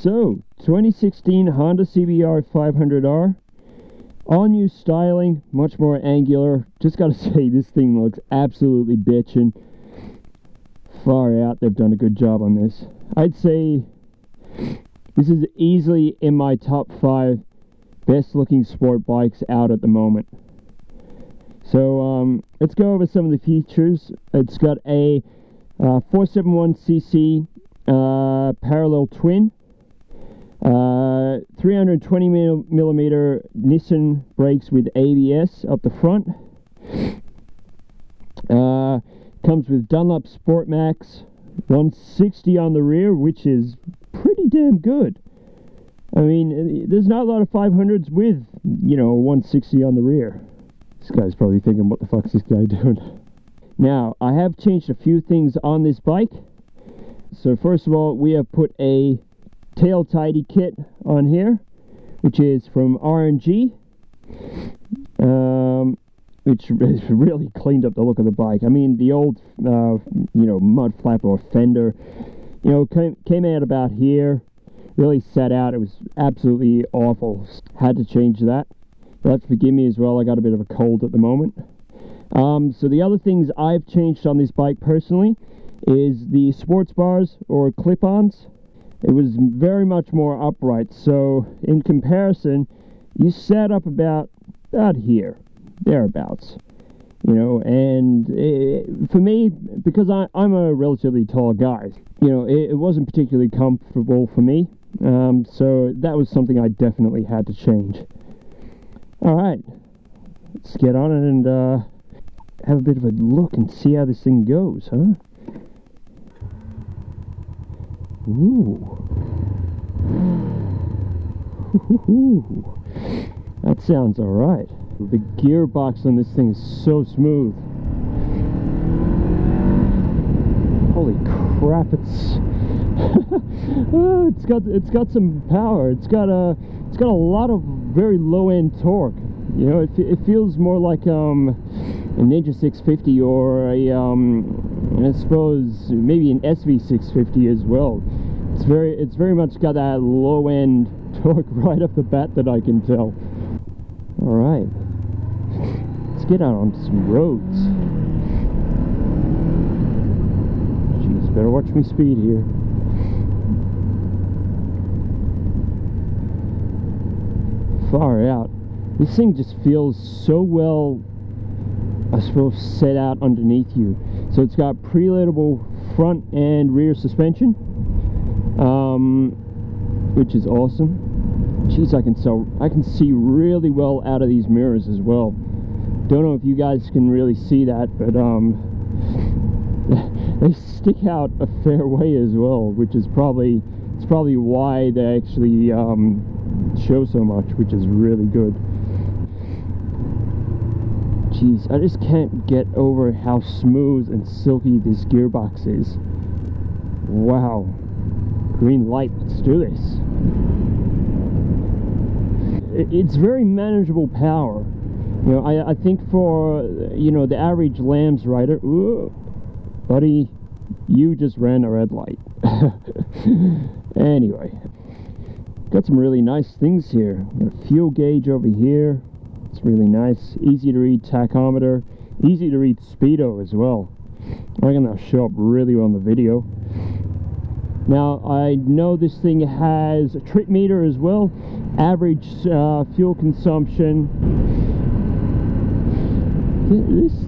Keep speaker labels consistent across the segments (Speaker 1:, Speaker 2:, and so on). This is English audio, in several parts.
Speaker 1: So, 2016 Honda CBR500r, all new styling, much more angular. Just gotta say, this thing looks absolutely bitchin'. Far out, they've done a good job on this. I'd say this is easily in my top 5 best looking sport bikes out at the moment. So let's go over some of the features. It's got a 471cc parallel twin, 320 millimeter Nissan brakes with ABS up the front. Comes with Dunlop Sport Max, 160 on the rear, which is pretty damn good. I mean, there's not a lot of 500s with, you know, 160 on the rear. This guy's probably thinking, what the fuck's this guy doing? Now, I have changed a few things on this bike. So first of all, we have put a tail tidy kit on here, which is from R&G, which has really cleaned up the look of the bike. I mean, the old, you know, mud flap or fender, you know, came out about here, really set out. It was absolutely awful. Had to change that. You'll have to forgive me as well, I got a bit of a cold at the moment. So the other things I've changed on this bike personally is the sports bars or clip-ons. It was very much more upright, so in comparison, you sat up about here, thereabouts, you know. And for me, because I'm a relatively tall guy, you know, it wasn't particularly comfortable for me, so that was something I definitely had to change. Alright, let's get on it and have a bit of a look and see how this thing goes, huh? Ooh. Ooh. That sounds alright. The gearbox on this thing is so smooth. Holy crap, it's got some power. It's got a lot of very low end torque. You know, it feels more like a Ninja 650 or a I suppose maybe an SV650 as well. It's very much got that low end torque right off the bat that I can tell. All right, let's get out on some roads. Jeez, better watch me speed here. Far out. This thing just feels so well, I suppose, set out underneath you. So it's got pre-loadable front and rear suspension, which is awesome. Jeez, I can see really well out of these mirrors as well. Don't know if you guys can really see that, but they stick out a fair way as well, which is probably why they actually show so much, which is really good. Jeez, I just can't get over how smooth and silky this gearbox is. Wow. Green light, let's do this. It's very manageable power. You know, I think for, you know, the average Lambs rider, ooh, buddy, you just ran a red light. Anyway, got some really nice things here. Got a fuel gauge over here. It's really nice. Easy to read tachometer. Easy to read speedo as well. I reckon that'll show up really well in the video. Now, I know this thing has a trip meter as well. Average fuel consumption.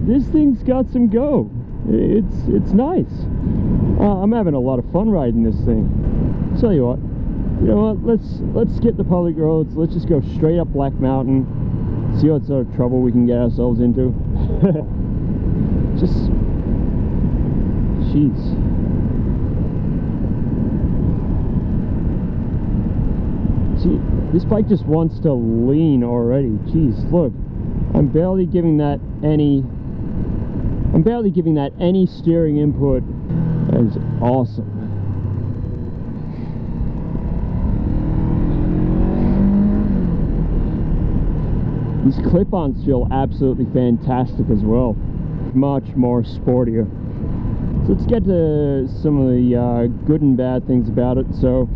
Speaker 1: This thing's got some go. It's nice. I'm having a lot of fun riding this thing. Tell you what, you know what? Let's skip the public roads. Let's just go straight up Black Mountain. See what sort of trouble we can get ourselves into. Just, jeez. See, this bike just wants to lean already. Jeez, look, I'm barely giving that any steering input. That is awesome. These clip-ons feel absolutely fantastic as well. Much more sportier. So let's get to some of the good and bad things about it. So,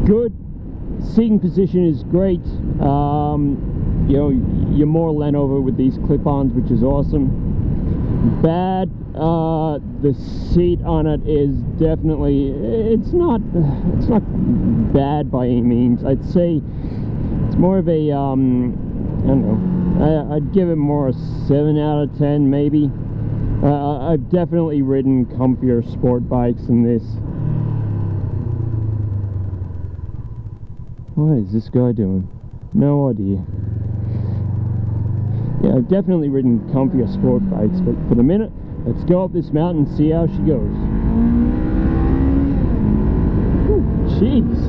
Speaker 1: good, seating position is great. You know, you're more leant over with these clip-ons, which is awesome. Bad, the seat on it is definitely, it's not bad by any means. I'd say it's more of a, I don't know, I'd give it more a 7 out of 10 maybe. I've definitely ridden comfier sport bikes than this. What is this guy doing? No idea. Yeah, I've definitely ridden comfier sport bikes, but for the minute, let's go up this mountain and see how she goes. Ooh, jeez.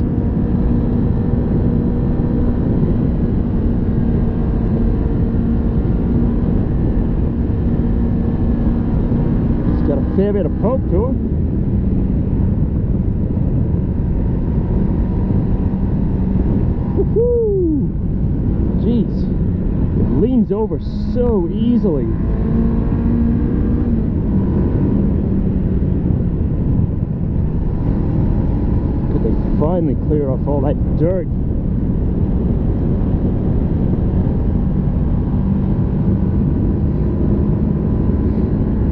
Speaker 1: She's got a fair bit of poke to her. Woohoo! Jeez. Leans over so easily. Could they finally clear off all that dirt?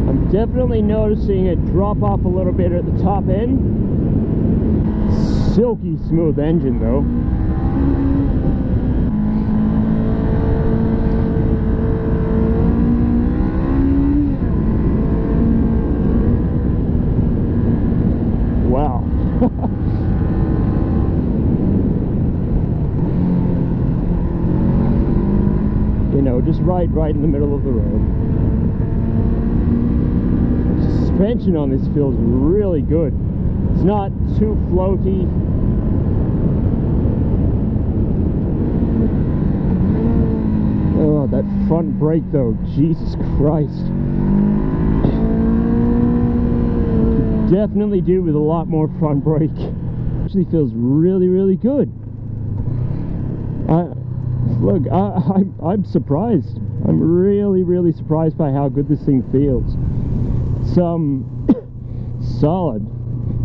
Speaker 1: I'm definitely noticing it drop off a little bit at the top end. Silky smooth engine though. Wow. You know, just right in the middle of the road. Suspension on this feels really good. It's not too floaty. Oh, that front brake though, Jesus Christ. Definitely do with a lot more front brake. Actually feels really good. Look, I'm surprised. I'm really surprised by how good this thing feels. Solid.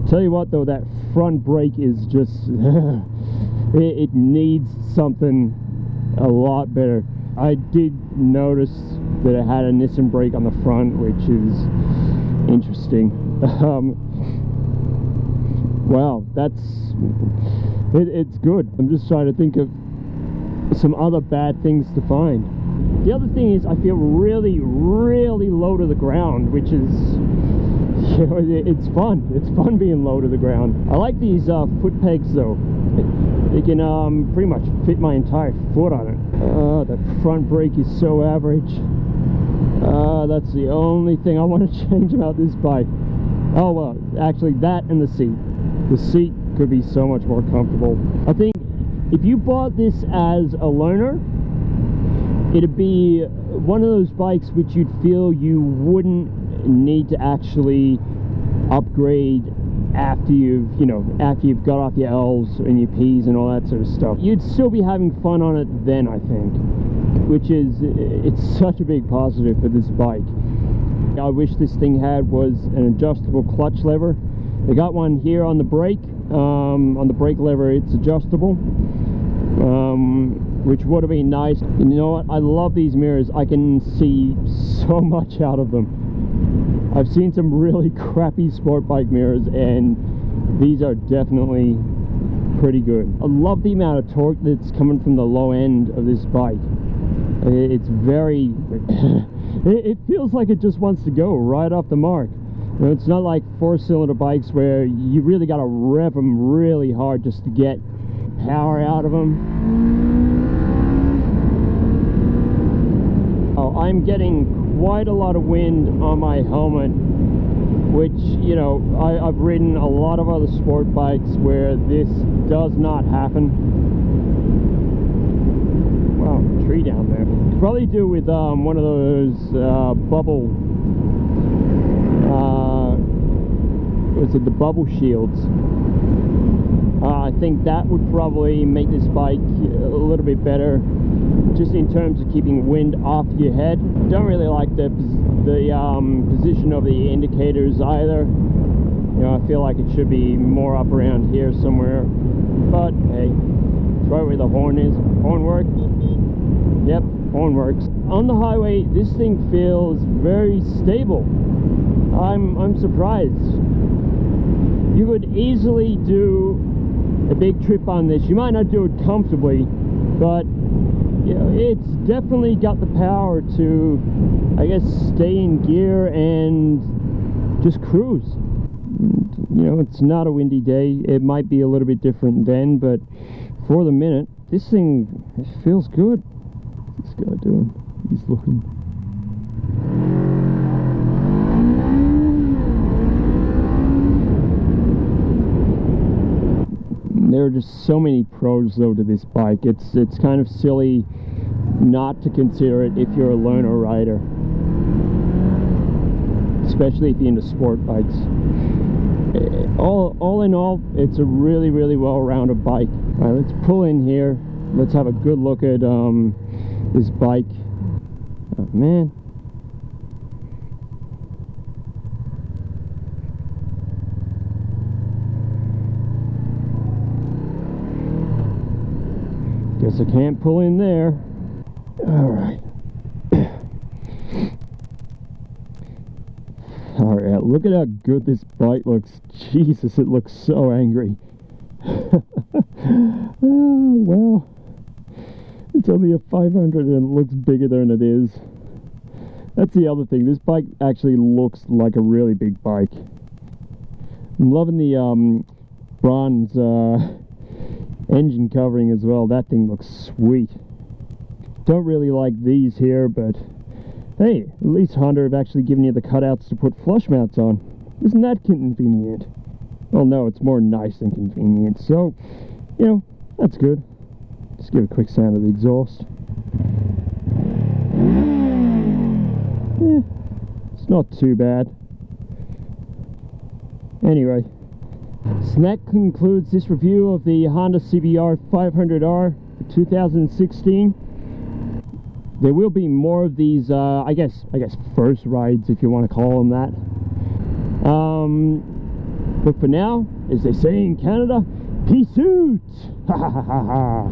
Speaker 1: Tell you what though, that front brake is just it needs something a lot better. I did notice that it had a Nissan brake on the front, which is interesting. Wow, it's good. I'm just trying to think of some other bad things to find. The other thing is I feel really low to the ground, which is, you know, it's fun. It's fun being low to the ground. I like these foot pegs though. They can pretty much fit my entire foot on it. That front brake is so average. That's the only thing I want to change about this bike. Oh well, actually that and the seat. The seat could be so much more comfortable. I think if you bought this as a learner, it'd be one of those bikes which you'd feel you wouldn't need to actually upgrade after you've got off your L's and your P's and all that sort of stuff. You'd still be having fun on it then, I think, which is, it's such a big positive for this bike. I wish this thing was an adjustable clutch lever. They got one here on the brake. On the brake lever it's adjustable, which would have been nice. You know what, I love these mirrors. I can see so much out of them. I've seen some really crappy sport bike mirrors and these are definitely pretty good. I love the amount of torque that's coming from the low end of this bike. It's very it feels like it just wants to go right off the mark. You know, it's not like 4-cylinder bikes where you really got to rev them really hard just to get power out of them. Oh, I'm getting quite a lot of wind on my helmet, which, you know, I've ridden a lot of other sport bikes where this does not happen. Wow, tree down there. Could probably do with one of those bubble, was it the bubble shields? I think that would probably make this bike a little bit better. just in terms of keeping wind off your head. Don't really like the position of the indicators either. You know, I feel like it should be more up around here somewhere, but hey, it's right where the horn is. Horn work? Yep, horn works. On the highway, this thing feels very stable. I'm surprised. You could easily do a big trip on this. You might not do it comfortably, but you know, it's definitely got the power to, I guess, stay in gear and just cruise. You know, it's not a windy day. It might be a little bit different then, but for the minute, this thing, it feels good. What's this guy doing? He's looking. There are just so many pros though to this bike. It's kind of silly not to consider it if you're a learner rider, especially if you're into sport bikes. All in all, it's a really well-rounded bike. All right, let's pull in here. Let's have a good look at this bike. Oh man. Guess I can't pull in there. Alright. Alright, look at how good this bike looks. Jesus, it looks so angry. Oh, well. It's only a 500 and it looks bigger than it is. That's the other thing. This bike actually looks like a really big bike. I'm loving the bronze engine covering as well. That thing looks sweet. Don't really like these here, but hey, at least Honda have actually given you the cutouts to put flush mounts on. Isn't that convenient? Well, no, it's more nice than convenient, so you know, that's good. Just give a quick sound of the exhaust. Yeah, it's not too bad. Anyway, so that concludes this review of the Honda CBR500r for 2016. There will be more of these, I guess first rides, if you want to call them that. But for now, as they say in Canada, peace out! Ha ha ha ha!